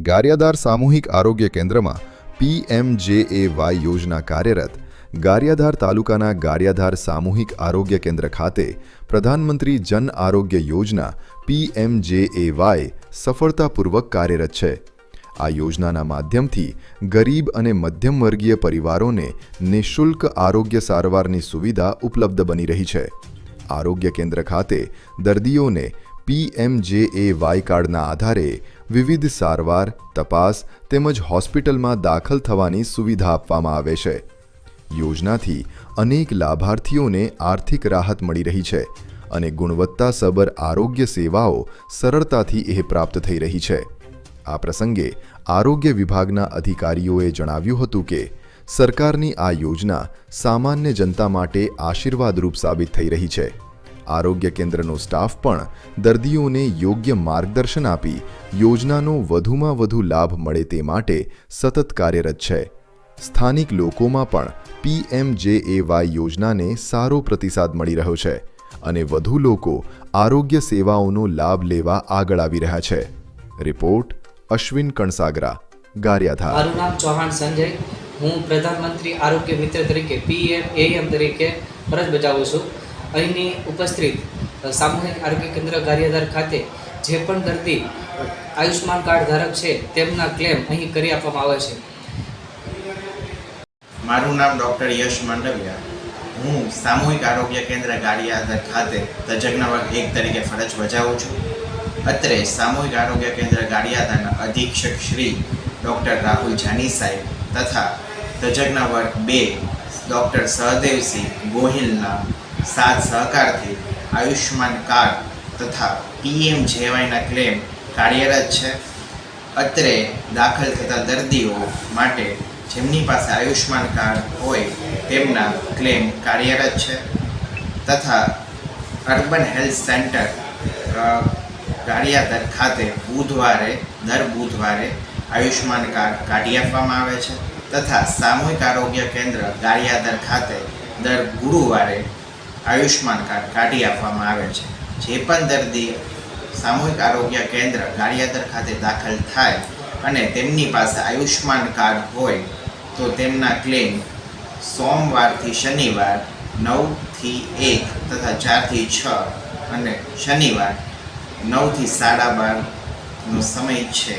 ગારિયાધાર સામૂહિક આરોગ્ય કેન્દ્રમાં PMJAY યોજના કાર્યરત ગારિયાધાર તાલુકાના ગારિયાધાર સામૂહિક આરોગ્ય કેન્દ્ર ખાતે પ્રધાનમંત્રી જન આરોગ્ય યોજના PMJAY સફળતાપૂર્વક કાર્યરત છે। આ યોજનાના માધ્યમથી ગરીબ અને મધ્યમ વર્ગીય પરિવારોને નિઃશુલ્ક આરોગ્ય સારવારની સુવિધા ઉપલબ્ધ બની રહી છે। આરોગ્ય કેન્દ્ર ખાતે દર્દીઓને PMJAY કાર્ડના આધારે વિવિધ સારવાર, તપાસ તેમજ હોસ્પિટલમાં દાખલ થવાની સુવિધા આપવામાં આવે છે। યોજનાથી અનેક લાભાર્થીઓને આર્થિક રાહત મળી રહી છે અને ગુણવત્તાસભર આરોગ્ય સેવાઓ સરળતાથી પ્રાપ્ત થઈ રહી છે। આ પ્રસંગે આરોગ્ય વિભાગના અધિકારીઓએ જણાવ્યું હતું કે સરકારની આ યોજના સામાન્ય જનતા માટે આશીર્વાદરૂપ સાબિત થઈ રહી છે। આરોગ્ય કેન્દ્રનો સ્ટાફ પણ દર્દીઓને યોગ્ય માર્ગદર્શન આપી યોજનાનો વધુમાં વધુ લાભ મળે તે માટે સતત કાર્યરત છે। સ્થાનિક લોકોમાં પણ PMJAY યોજનાને સારો પ્રતિસાદ મળી રહ્યો છે અને વધુ લોકો આરોગ્ય સેવાઓનો લાભ લેવા આગળ આવી રહ્યા છે। રિપોર્ટ અશ્વિન કણસાગરા, ગારિયાધાર। મારું નામ ચૌહાણ સંજય, હું પ્રધાનમંત્રી આરોગ્ય મિત્ર તરીકે PMAM તરીકે ફરજ બજાવું છું। અહીંની ઉપસ્થિત સામૂહિક આરોગ્ય કેન્દ્ર ગારિયાધાર ખાતે જે પણ દર્દી આયુષ્માન કાર્ડ ધારક છે તેમના ક્લેમ અહીં કરી આપવામાં આવે છે। મારું નામ ડૉક્ટર યશ માંડવિયા, હું સામૂહિક આરોગ્ય કેન્દ્ર ગારિયાધાર ખાતે તજજ્ઞ વર્ગ 1 તરીકે ફરજ બજાવું છું। અત્રે સામૂહિક આરોગ્ય કેન્દ્ર ગારિયાધારના અધિક્ષક શ્રી ડૉક્ટર રાહુલ જાની સાહેબ તથા તજજ્ઞ વર્ગ 2 ડૉક્ટર સહદેવસિંહ ગોહિલના સાથ સહકારથી આયુષ્માન કાર્ડ તથા PMJAYના ક્લેમ કાર્યરત છે। અત્રે દાખલ થતા દર્દીઓ માટે જેમની પાસે આયુષ્માન કાર્ડ હોય તેમના ક્લેમ કાર્યરત છે તથા અર્બન હેલ્થ સેન્ટર ગારિયાધાર ખાતે દર બુધવારે આયુષ્માન કાર્ડ કાઢી આપવામાં આવે છે તથા સામૂહિક આરોગ્ય કેન્દ્ર ગારિયાધાર ખાતે દર ગુરુવારે આયુષ્માન કાર્ડ કાઢી આપવામાં આવે છે। જે પણ દર્દી સામૂહિક આરોગ્ય કેન્દ્ર ગારિયાધાર ખાતે દાખલ થાય અને તેમની પાસે આયુષ્માન કાર્ડ હોય તો તેમના ક્લેમ સોમવારથી શનિવાર 9 થી 1 તથા 4 થી 6 અને શનિવાર 9 થી 12:30નો સમય છે।